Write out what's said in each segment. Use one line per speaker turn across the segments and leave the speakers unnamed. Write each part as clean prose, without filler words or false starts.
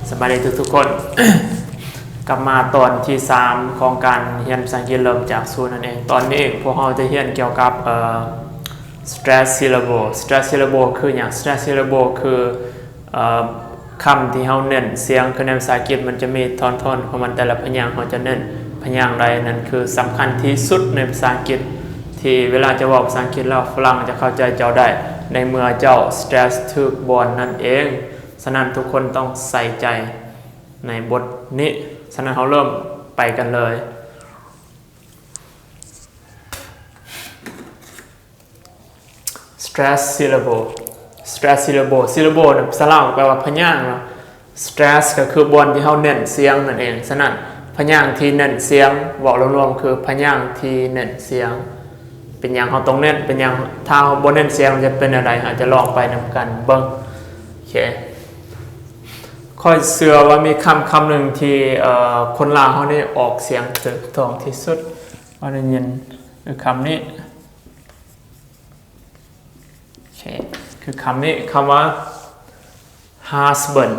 สบายดีทุกคน กลับมาตอนที่3ของการเรียนภาษาอังกฤษเริ่มจากศูนย์นั่นเองตอนนี้พวกเราจะเรียนเกี่ยวกับstress syllable stress syllable คืออย่าง stress syllable คือคำที่เราเน้นเสียงคือในภาษาอังกฤษมันจะมีท่อนๆของมันแต่ละพยางค์เราจะเน้นพยางค์ใดนั่นคือสำคัญที่สุดในภาษาอังกฤษที่เวลาจะบอกภาษาอังกฤษแล้วฝรั่งจะเข้าใจเจ้าได้ในเมื่อเจ้า stress ถูกบนนั่นเองฉะนั้นทุกคนต้องใส่ใจในบทนี้ฉะนั้นเราเริ่มไปกันเลย stress syllable stress syllable syllable ภาษาลาวแปลว่าพยางค์เนาะ stress ก็คือบนที่เราเน้นเสียงนั่นเองฉะนั้นพยางค์ที่เน้นเสียงบอกรวมๆคือพยางค์ที่เน้นเสียงเป็นอย่างเราต้องเน้นเป็นอย่างถ้าเราบ่เน้นเสียงมันจะเป็นอะไรอาจจะลองไปนำกันเบิ่งโอเคค่อยเชื่อว่ามีคำหนึ่งที่คนลาวเขาได้ออกเสียงถูกต้องที่สุดว่าได้ยินคือคำนี้โอเคคือคำนี้คำว่า husband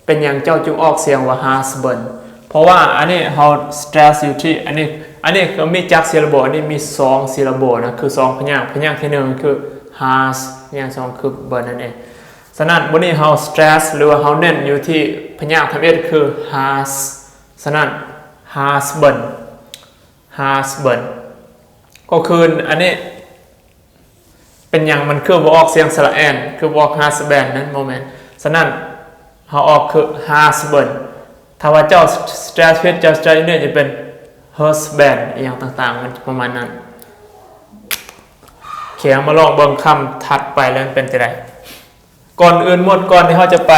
เป็นอย่างเจ้าจึงออกเสียงว่า husband เพราะว่าอันนี้เรา stress อยู่ที่อันนี้ก็มีจัก syllable อันนี้มี2 syllable นะคือ2พยางค์ที่1คือ has พยางค์2คือ burn นั่นเองฉะนั้นวันนี้เรา stress หรือว่าเราเน้นอยู่ที่พยางค์ทำเอ็ดคือ has ฉะนั้น husband ก็คืออันนี้เป็นอย่างมันคือบอกเสียงสระแอนคือบอก husband นั้นโมเมนต์ฉะนั้นเราออกคือ husband ถ้าว่าเจ้า stress เพศเจ้า stress เนี่ยจะเป็น husband อย่างต่างๆมันประมาณนั้นเขียนมาลองเบิ่งคำถัดไปแล้วเป็นจะไรก่อนอื่นหมดก่อนที่เขาจะไป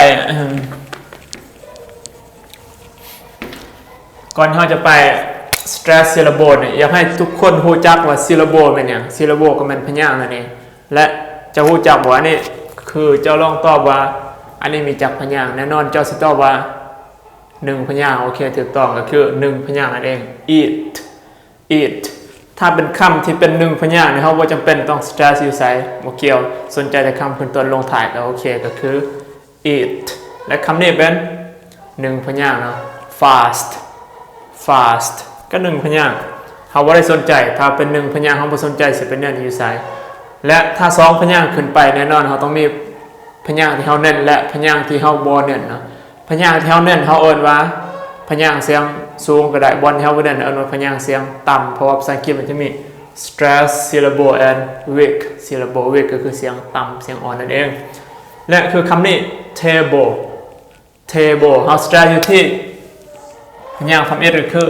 stress syllable เนี่ยอยากให้ทุกคนรู้จักว่า syllable เป็นอย่าง syllable ก็เป็นพยางค์นั่นเองและจะรู้จักว่านี่คือเจ้าลองตอบว่าอันนี้มีจักพยางค์แน่นอนเจ้าสิตอบว่า1พยางค์โอเคถูกต้องก็คือ1พยางค์นั่นเอง eat ถ้าเป็นคำที่เป็น1พยางค์เนี่ยเขาว่าจำเป็นต้อง stress อยู่ใส่โมเกียวสนใจแต่คำขึ้นต้นลงท้ายก็โอเคก็คือ eat และคำนี้เป็น1พยางค์เนาะ fast ก็1พยางค์เขาว่าได้สนใจถ้าเป็น1พยางค์เขาไม่สนใจสิเป็นเน้นอยู่ใส่และถ้า2พยางค์ขึ้นไปแน่นอนเขาต้องมีพยางค์ที่เขาเน้นและพยางค์ที่เขาบ่เน้นเนาะพยางค์ที่เขาเน้นเขาเอิ้นว่าพยางค์เสียงสูงก็ได้บนที่เขาบ่เน้นเอิ้นว่าพยางค์เสียงต่ำเพราะว่าภาษาอังกฤษมันจะมี stress syllable and weak syllable weak ก็คือเสียงต่ำเสียงอ่อนนั่นเองและคือคำนี้ table เขา stress อยู่ที่พยางค์คำเอ็ดก็คือ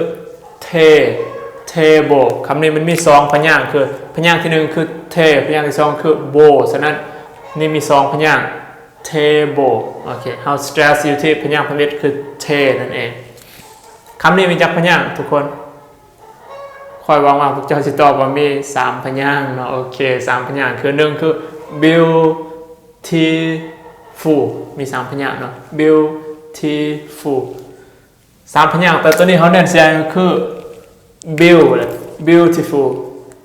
table คำนี้มันมี2พยางค์คือพยางค์ที่1คือ พยางค์ที่2คือ bow ฉะนั้นนี่มี2พยางค์ table โอเคเขา stress อยู่ที่พยางค์คำเอ็ดคือ นั่นเองคำนี้มีจักพยางค์ทุกคนคอยหวังว่าพวกเจ้าสิตอบว่ามี3พยางค์เนาะโอเค3พยางค์คือ1คือ beautiful มี3พยางค์เนาะ beautiful 3พยางค์แต่ตัวนี้เขาเน้นเสียงคือ beautiful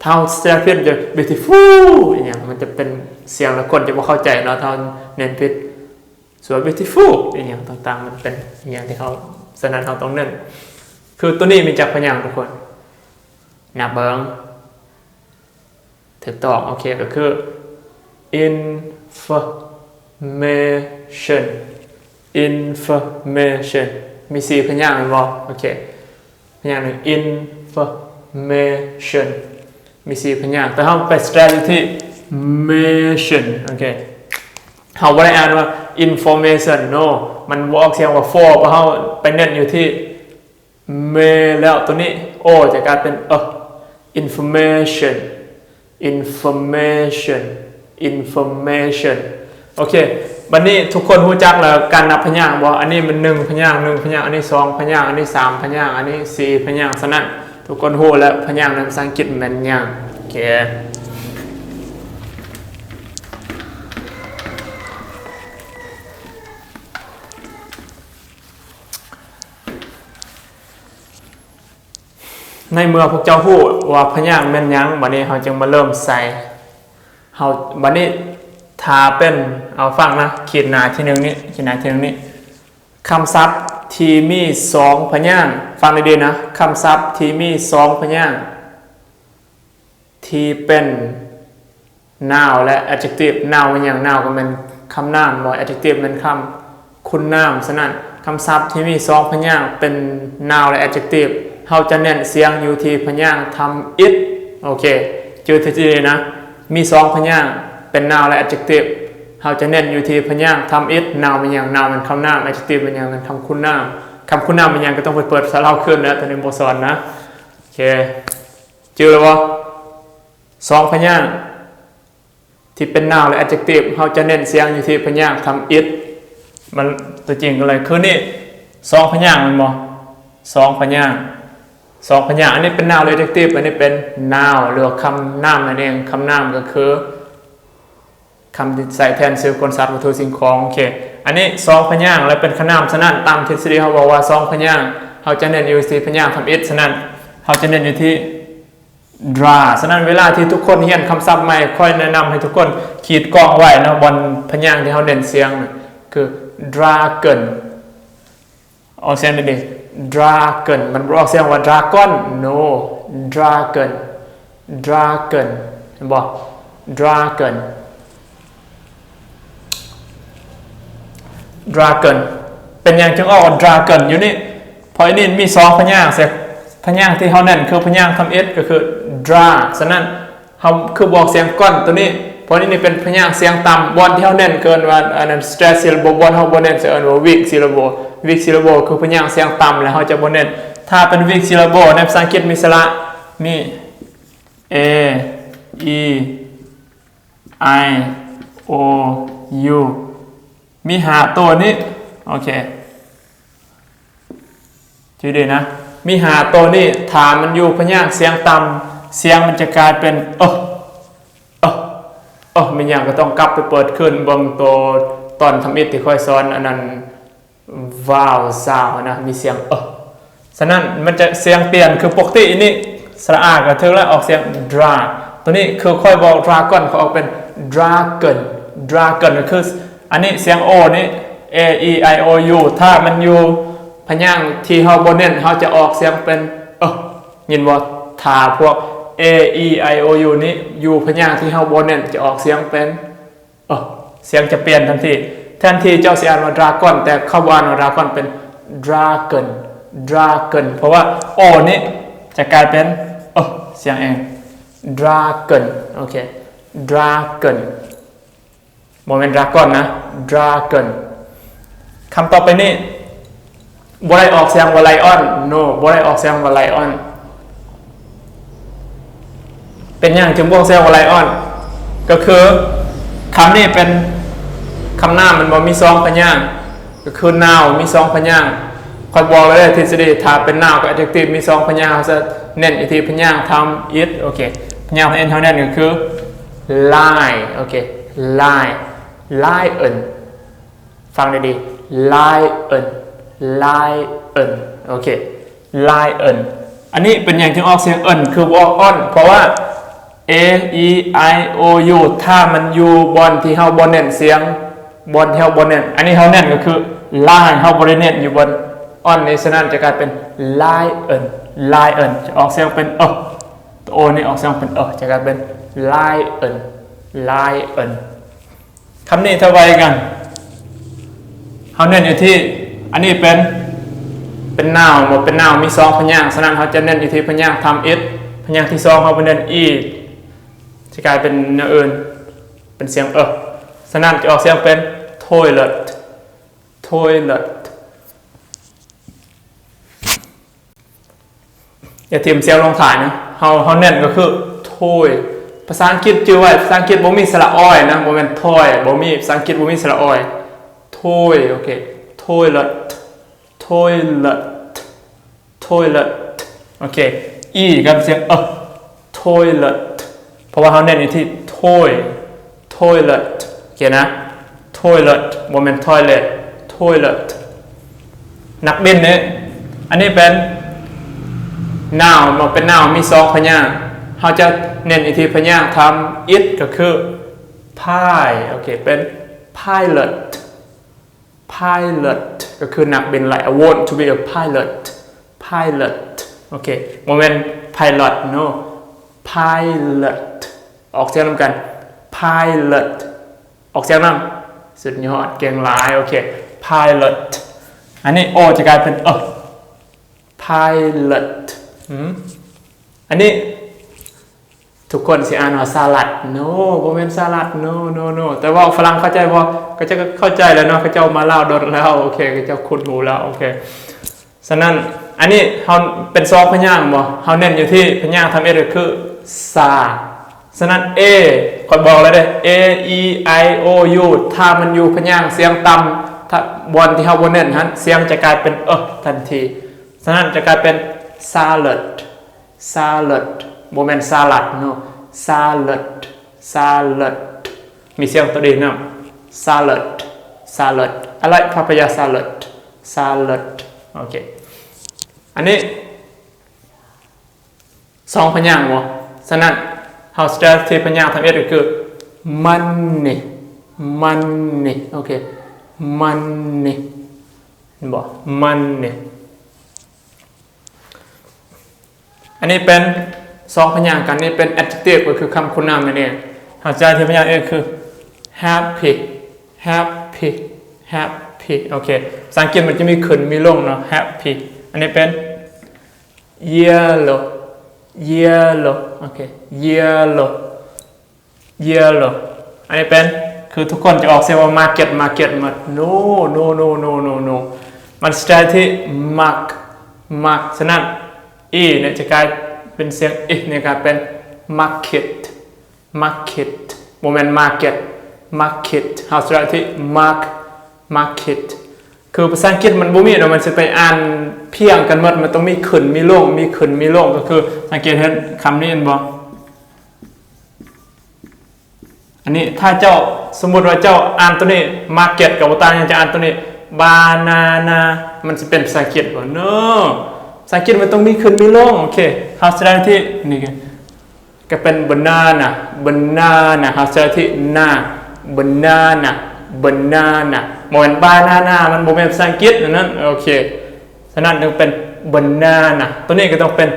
เท่าเสียงผิดจะ beautiful อย่างมันจะเป็นเสียงแล้วคนจะไม่เข้าใจเนาะเท่าเน้นผิดส่วน beautiful อย่างต่างๆมันเป็นอย่างที่เขาฉะนั้นเราต้องเน้นคือตัวนี้มีจักพยางค์ทุกคนนับเบิ้งถูกต้องโอเคก็คือ information มี4พยางค์มั้ยบ่โอเคพยางค์นึง information มี4พยางค์แต่เราไป stress ที่ mission โอเคเราไม่ได้อ่านว่า information no มันออกเสียงว่า for เพราะเราไปเน้นอยู่ที่ แล้วตัวนี้โอจะกลายเป็นinformation โอเควันนี้ทุกคนรู้จักแล้วการนับพยางค์ว่าอันนี้มัน1พยางค์อันนี้2พยางค์อันนี้3พยางค์อันนี้4พยางค์ฉะนั้นทุกคนรู้แล้วพยางค์ในภาษาอังกฤษมันอย่างโอเคในเมื่อพวกเจ้าพูดว่าพยางค์แม่นยังบัดนี้เขาจึงมาเริ่มใส่เขาบัดนี้ ถ้าเป็นเอาฟังนะขีดหน้าที่หนึ่งนี้ขีดหน้าที่หนึ่งนี้ คำศัพท์ที่มีสองพยางค์ฟังดีๆนะคำศัพท์ที่มีสองพยางค์ที่เป็น noun และ adjective noun เป็นอย่าง noun ก็เป็นคำนามบ่ adjective เป็นคำคุณนามฉะนั้นคำศัพท์ที่มีสองพยางค์เป็น noun และ adjective เราจะเน้นเสียงอยู่ที่พยางค์ทำ it โอเคจืดทีๆนะมีสองพยางค์เป็น noun และ adjective เราจะเน้นอยู่ที่พยางค์ทำ it noun เป็นอย่าง noun เป็นคำนาม adjective เป็นอย่างเป็นคำคุณนามคำคุณนามเป็นอย่างก็ต้องไปเปิดสาราขึ้นนะตอนนี้โบสอนนะโอเคจืดแล้วบ่สองพยางค์ที่เป็น noun และ adjective เราจะเน้นเสียงอยู่ที่พยางค์ทำ it มันตัวจริงก็เลยคือนี่สองพยางค์มันบ่สองพยางค์อันนี้เป็น noun และ adjective อันนี้เป็น noun หรือคำนามนั่นเองคำนามก็คือคำที่ใส่แทนชื่อคนสัตว์วัตถุสิ่งของโอเคอันนี้สองพยางค์และเป็นคำนามฉะนั้นตามทฤษฎีเขาบอกว่าสองพยางค์เขาจะเน้นอยู่ที่พยางค์ทำ it ฉะนั้นเขาจะเน้นอยู่ที่ draw ฉะนั้นเวลาที่ทุกคนเรียนคำศัพท์ใหม่ค่อยแนะนำให้ทุกคนขีดกล้องไว้นะบนพยางค์ที่เขาเน้นเสียงคือ dragon ออกเสียงดีๆ dragon มันออกเสียงว่า dragon no dragon เห็นบ่ dragon เป็นอย่างจึงออก dragon อยู่นี่เพราะอันนี้มีสองพยางค์เสียพยางค์ที่เขาเน้นคือพยางค์ทำ it ก็คือ dra ฉะนั้นเขาคือบอกเสียงก้อนตัวนี้เพราะนี่เป็นพยางค์เสียงต่ำบนที่เขาเน้นเกินว่าอันนั้น stress syllable บนเขาบนเน้นเสียงว่า weak syllable คือพยางค์เสียงต่ำแล้วเขาจะบนเน้นถ้าเป็น weak syllable ในภาษาอังกฤษมีสระมี a e i o u มีหาตัวนี้โอเคชื่อดีนะมีหาตัวนี้ฐานมันอยู่พยางค์เสียงต่ำเสียงมันจะกลายเป็นมีอย่างก็ต้องกลับไปเปิดขึ้นบางตัวตอนทำอิทที่ค่อยสอนอันนั้นวาวซาวนะมีเสียงฉะนั้นมันจะเสียงเปลี่ยนคือปกตินี่สระอากับเธอแล้วออกเสียง dra ตัวนี้คือค่อยบอก dragon เขาออกเป็น dragon ก็คืออันนี้เสียง o นี่ a e i o u ถ้ามันอยู่พยางค์ที่เขาบนเน้นเขาจะออกเสียงเป็นยินว่าทาพวก a e i o u นี้อยู่พยางค์ที่เขาบนเน้นจะออกเสียงเป็นเสียงจะเปลี่ยนทันทีแทนที่เจ้าเสียงว่า dragon แต่เขาอ่านว่า dragon เป็น dragon เพราะว่า o นี้จะกลายเป็นเสียงเอง dragon โอเค dragon โมเมนต์ dragon นะ dragon คำต่อไปนี้บ่ได้ออกเสียงว่า lion no บ่ได้ออกเสียงว่า lion เป็นอย่างจึงบอกเสียงว่า lion ก็คือคำนี้เป็นคำนามมันบ่มีสองพยางค์ก็คือ noun มีสองพยางค์คอยบอกเลยทฤษฎีถ้าเป็น noun กับ adjective มีสองพยางค์เขาจะเน้นอีกทีพยางค์ทำ it โอเคพยางค์ n เท่านั้นก็คือ lie โอเค lion ฟังดีๆ lion โอเค lion อันนี้เป็นอย่างที่ออกเสียงคือบอกเพราะว่า a e i o u ถ้ามันอยู่บนที่เฮาบนเน้นเสียงบนที่เฮาบนเน้นอันนี้เฮาเน้นก็คือ line เฮาบนเน้นอยู่บนในฉะนั้นจะกลายเป็น lion จะออกเสียงเป็นตัว o นี่ออกเสียงเป็นจะกลายเป็น lion คำนี้เท่าไรกันเขาเน้นอยู่ที่อันนี้เป็น noun หมดเป็น noun มีสองพยางค์ฉะนั้นเขาจะเน้นอยู่ที่พยางค์ทำ it พยางค์ที่สองเขาเป็นเน้น e จะกลายเป็นเนื้ออื่นเป็นเสียงฉะนั้นจะออกเสียงเป็น toilet อย่าทิมเสียงลงถ่ายนะเขาเน้นก็คือ toy ภาษาอังกฤษจื่อไว้ภาษาอังกฤษบ่มีสระอ้อยนะบ่แม่น toy บ่มีภาษาอังกฤษบ่มีสระอ้อย toy โอเค toilet โอเค e กับเสียงtoilet เพราะว่าเขาเน้นอยู่ที่ toilet โอเคนะ toilet บ่แม่น toilet นักบินเนี่ยอันนี้เป็น noun มันเป็น noun มีสองพยางค์เขาจะเน้นอีกทีพยางค์ทำ it ก็คือ pilot โอเคเป็น pilot pilot ก็คือนักบินไหล I want to be a pilot โอเคโมเมนต์ pilot no pilot ออกเสียงนำกัน pilot ออกเสียงนำสุดยอดเก่งหลายโอเค pilot อันนี้ O จะกลายเป็นpilot อันนี้ทุกคนสิอ่านว่าสลัด no บ่แม่นสลัด no แต่ว่าฝรั่งเข้าใจบ่ก็จะเข้าใจแล้วเนาะเขาเจ้ามาเล่าดนแล้วโอเคเขาเจ้าคุ้นหูแล้วโอเคฉะนั้นอันนี้เฮาเป็นซองพยางค์บ่เฮาเน้นอยู่ที่พยางค์ทำเอก็คือซาฉะนั้น A ค่อยบอกเลยเด้ A E I O U ถ้ามันอยู่พยางค์เสียงต่ำถ้าบนที่เฮาบ่เน้นหันเสียงจะกลายเป็นทันทีฉะนั้นจะกลายเป็น salad บ่แม่นสลัดเนาะ salad มีเสียงตัวดีนำ salad อะไรพาปายา salad โอเคอันนี้สองพยางค์บ่ฉะนั้นเฮาสเตรทที่พยางค์ทำเอก็คือ money โอเค money บ่ money อันนี้เป็นสองพยางค์กันนี่เป็น adjective ก็คือคำคุณนามนั่นเองเฮาสเตรทที่พยางค์เอคือ happy โอเคภาษาอังกฤษมันจะมีขึ้นมีลงเนาะ happy อันนี้เป็น yellow โอเค yellow อันนี้เป็นคือทุกคนจะออกเสียงว่า market หมด no มันสเตทที่ mark ฉะนั้น e เนี่ยจะกลายเป็นเสียง e เนี่ยกลายเป็น market โมเมนต์ market เฮาสเตทที่ market คือภาษาอังกฤษมันบ่มีเนาะมันจะไปอ่านเพียงกันหมดมันต้องมีขึ้นมีลงก็คือสังเกตเห็นคำนี้เห็นบ่อันนี้ถ้าเจ้าสมมุติว่าเจ้าอ่านตัวนี้ market กับตายังจะอ่านตัวนี้ banana มันจะเป็นภาษาอังกฤษบ่ no ภาษาอังกฤษมันต้องมีขึ้นมีลงโอเคเฮาสเตทที่นี่ก็เป็น banana เฮาสเตทที่ banana โมเมนต์ banana มันโมเมนต์ภาษาอังกฤษนั้นโอเคฉะนั้นต้องเป็น banana ตัวนี้ก็ต้องเป็น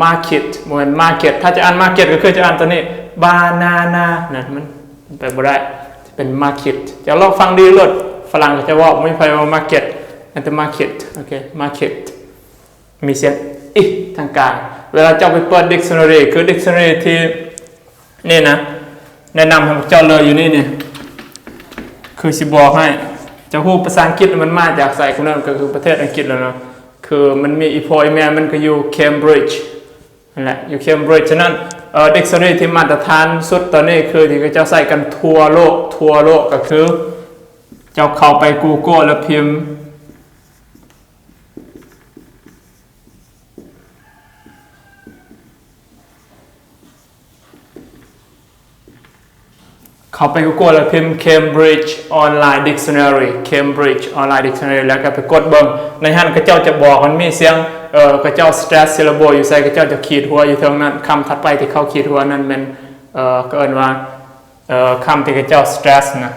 market โมเมนต์ market ถ้าจะอ่าน market ก็คือจะอ่านตัวนี้ banana นั่นมันไปบ่ได้จะเป็น market จะลองฟังดีเลยฝรั่งก็จะว่าไม่ไปว่า market นั่นเป็น market โอเค market มีเสียงอีทางกลางเวลาเจ้าไปเปิด dictionary คือ dictionary ที่นี่นะแนะนำให้เจ้าเลยอยู่นี่คือสิบอกให้จะพูดภาษาอังกฤษมันมาจากสายคนนั้นก็คือประเทศอังกฤษแล้วเนาะคือมันมีอีพอยแม่มันก็อยู่ Cambridge นั่นแหละอยู่ Cambridge ฉะนั้น dictionary ที่มาตรฐานสุดตอนนี้คือที่เจ้าใส่กันทั่วโลกก็คือเจ้าเข้าไป Google แล้วพิมพ์เข้าไป Google แล้วพิมพ์ Cambridge Online Dictionary แล้วก็ไปกดเบิ่งในหันก็เจ้าจะบอกมันมีเสียงก็เจ้า stress syllable อยู่ใส่ก็เจ้าจะขีดหัวอยู่ตรงนั้นคำถัดไปที่เขาขีดหัวนั้นเป็นก็เอิ้นว่าคำที่ก็เจ้า stress นะ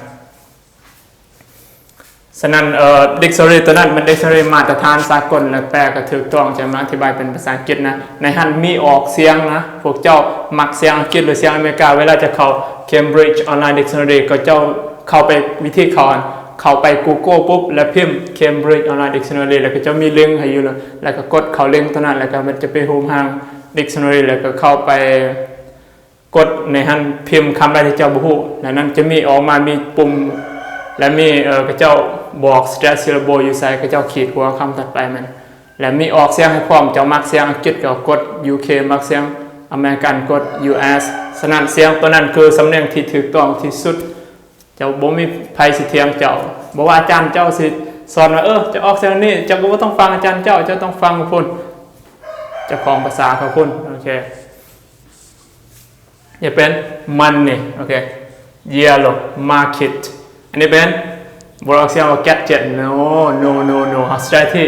ฉะนั้น dictionary ตัวนั้นมัน dictionary มาตรฐานสากลและแปลก็ถูกต้องจะมาอธิบายเป็นภาษาอังกฤษนะในหันมีออกเสียงนะพวกเจ้ามักเสียงอังกฤษหรือเสียงอเมริกาเวลาจะเข้า Cambridge Online Dictionary ก็เจ้าเข้าไปวิธีเข้าไป Google ปุ๊บแล้วพิมพ์ Cambridge Online Dictionary แล้วก็จะมีลิงก์ให้อยู่แล้วก็กดเข้าลิงก์ตัวนั้นแล้วก็มันจะไปโฮมทาง Dictionary แล้วก็เข้าไปกดในหันพิมพ์คำใดที่เจ้าบ่ฮู้แล้วนั้นจะมีออกมามีปุ่มและมีก็เจ้าบอก stress syllable อยู่ใส่ก็เจ้าขีดหัวคำถัดไปมันและมีออกเสียงให้พร้อมเจ้ามักเสียงอังกฤษก็กด UK มักเสียงอเมริกันกด US ฉะนั้นเสียงตัวนั้นคือสำเนียงที่ถูกต้องที่สุดเจ้าบ่มีภัยสิเถียงเจ้าบ่ว่าอาจารย์เจ้าสิสอนว่าจะออกเสียงนี้เจ้าก็บ่ต้องฟังอาจารย์เจ้าต้องฟังพุ่นเจ้าของภาษาเขาพุ่นโอเคอย่าเป็น money โอเค yellow market อันนี้เป็นบริษัทว่า gadget no เอาสไตล์ที่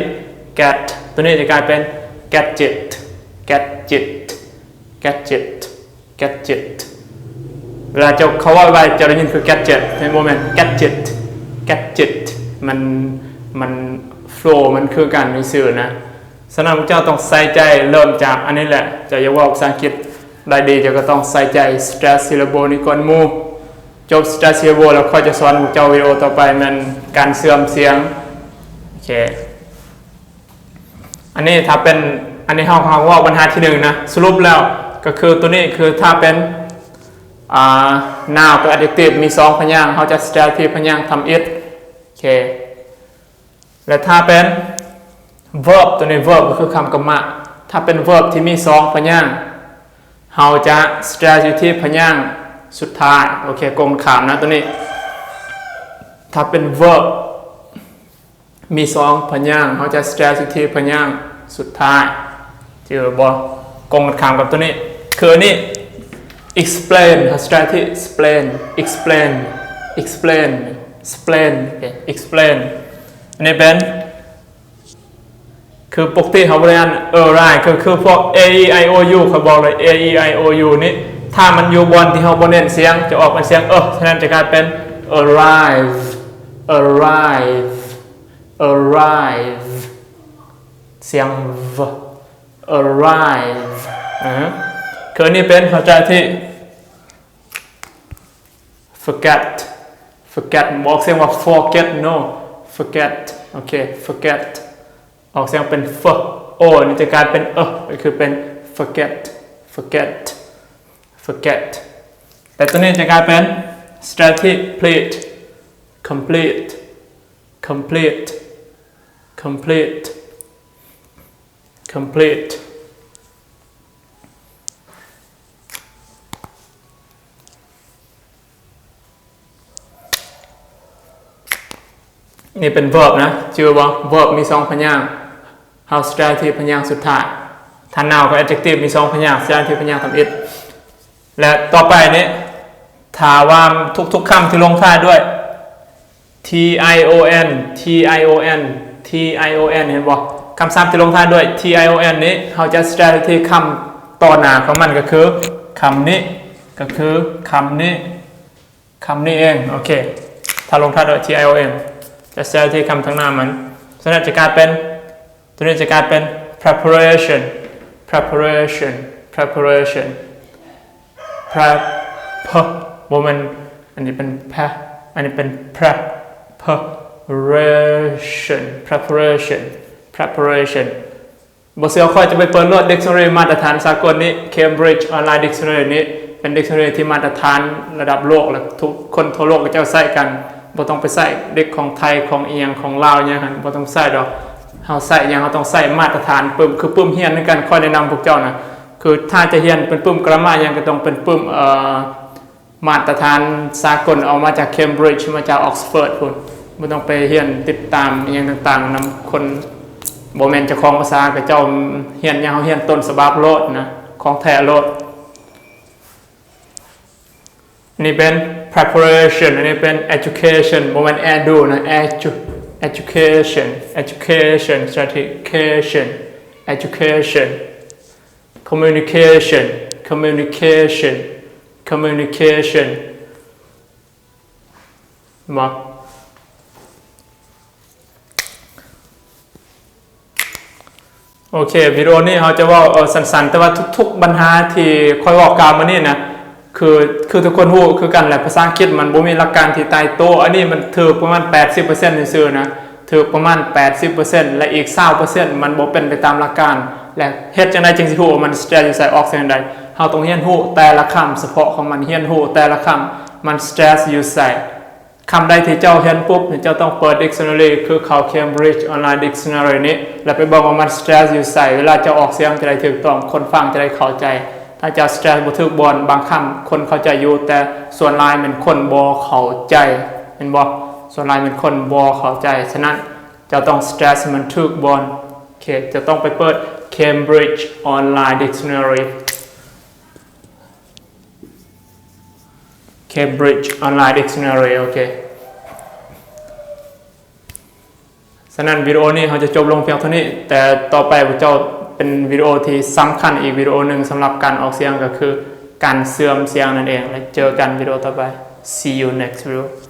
get ตัวนี้จะกลายเป็น gadget เวลาเจ้าเขาว่าไปจะได้ยินคือ gadget ในโมเมนต์ gadget มันโฟล์มันคือการในสื่อนะฉะนั้นเจ้าต้องใส่ใจเริ่มจากอันนี้แหละจะอย่าว่าภาษาอังกฤษได้ดีจะก็ต้องใส่ใจ stress syllable นี่ก่อนมูจบ stress syllable แล้วค่อยจะสอนเจ้าวิดีโอต่อไปมันการเสื่อมเสียงโอเคอันนี้ถ้าเป็นอันนี้เขาว่าปัญหาที่หนึ่งนะสรุปแล้วก็คือตัวนี้คือถ้าเป็นnoun กับ adjective มี2พยางค์เขาจะ stress ที่พยางค์ทำ it โอเคและถ้าเป็น verb ตัวนี้ verb ก็คือคำกรรมะถ้าเป็น verb ที่มี2พยางค์เราจะ stress อยู่ที่พยางค์สุดท้ายโอเคกลมขามนะตัวนี้ถ้าเป็น verb มี2พยางค์เราจะ stress อยู่ที่พยางค์สุดท้ายที่เราบอกกลมขามกับตัวนี้คือนี่ explain เขา stress ที่ explain explain อันนี้เป็นคือปกติเขาเรียนright คือพวก a e i o u เขาบอกเลย a e i o u นี่ถ้ามันอยู่บนที่เขาบนเน้นเสียงจะออกเป็นเสียงฉะนั้นจะกลายเป็น arrive เสียง v arrive คือนี่เป็นเข้าใจที่ forget ออกเสียงว่า forget no forget โอเค forget ออกเสียงเป็น f นี่จะกลายเป็นก็คือเป็น forget แต่ตัวนี้จะกลายเป็น complete นี่เป็น verb นะชื่อว่า verb มี2พยางค์ how stress ที่พยางค์สุดท้ายถ้า noun กับ adjective มี2พยางค์ stress ที่พยางค์ทำ it และต่อไปนี้ถ้าว่าทุกคำที่ลงท้ายด้วย tion เห็นบอกคำศัพท์ที่ลงท้ายด้วย tion นี้เราจะ stress ที่คำต่อหน้าของมันก็คือคำนี้เองโอเคถ้าลงท้ายด้วย tionจะ stress ที่คำทั้งหน้ามันฉะนั้นจะกลายเป็นตัวนี้จะกลายเป็น preparation woman อันนี้เป็น อันนี้เป็น preparation บทเสียค่อยจะไปเปิดโหลด dictionary มาตรฐานสากลนี้ Cambridge Online Dictionary นี้เป็น dictionary ที่มาตรฐานระดับโลกและทุกคนทั่วโลกก็จะใช้กันบ่ต้องไปใส่เด็กของไทยของเอียงของลาวอย่างนั้นบ่ต้องใส่ดอกเฮาใส่อย่างเฮาต้องใส่มาตรฐานปึ้มคือปึ้มเฮียนในการค่อยแนะนำพวกเจ้านะคือถ้าจะเฮียนเป็นปึ้มกรามาอย่างก็ต้องเป็นปึ้มมาตรฐานสากลเอามาจาก Cambridge มาจาก Oxford พุ่นบ่ต้องไปเฮียนติดตามอย่างต่างๆนำคนบ่แม่นเจ้าของภาษาก็เจ้าเฮียนอย่างเฮาเฮียนต้นฉบับโลดนะของแท้โลดนี่เป็น preparation อันนี้เป็น education บ่แม่น edu นะ education communication มาโอเควิดีโอนี้เราจะว่าสั้นๆแต่ว่าทุกๆปัญหาที่ค่อยบอกกล่าวมานี่นะคือทุกคนรู้คือกันแหละภาษาอังกฤษมันบ่มีหลักการที่ตายตัวอันนี้มันถือประมาณ 80% ซื่อๆนะถือประมาณ 80% และอีก 20% มันบ่เป็นไปตามหลักการและเฮ็ดจังได๋จึงสิฮู้ว่ามัน stress อยู่ใส่ออกเสียงใดเฮาต้องเรียนรู้แต่ละคำเฉพาะของมันเรียนรู้แต่ละคำมัน stress อยู่ใส่คำใดที่เจ้าเห็นปุ๊บเจ้าต้องเปิด dictionary คือเข้า Cambridge Online Dictionary นี้แล้วไปบอกว่ามัน stress อยู่ใส่เวลาเจ้าออกเสียงจะได้ถูกต้องคนฟังจะได้เข้าใจถ้าจะ stress บ่ถูกบ่บางคำคนเข้าใจอยู่แต่ส่วนหลายเป็นคนบ่เข้าใจเห็นบ่ส่วนหลายเป็นคนบ่เข้าใจฉะนั้นเจ้าต้อง stress มันถูกบ่โอเคจะต้องไปเปิด Cambridge Online Dictionary Cambridge Online Dictionary โอเคฉะนั้นวิดีโอนี้เราจะจบลงเพียงเท่านี้แต่ต่อไปพวกเจ้าเป็นวิดีโอที่สำคัญอีกวิดีโอหนึ่งสำหรับการออกเสียงก็คือการเสื่อมเสียงนั่นเองแล้วเจอกันวิดีโอต่อไป See you next video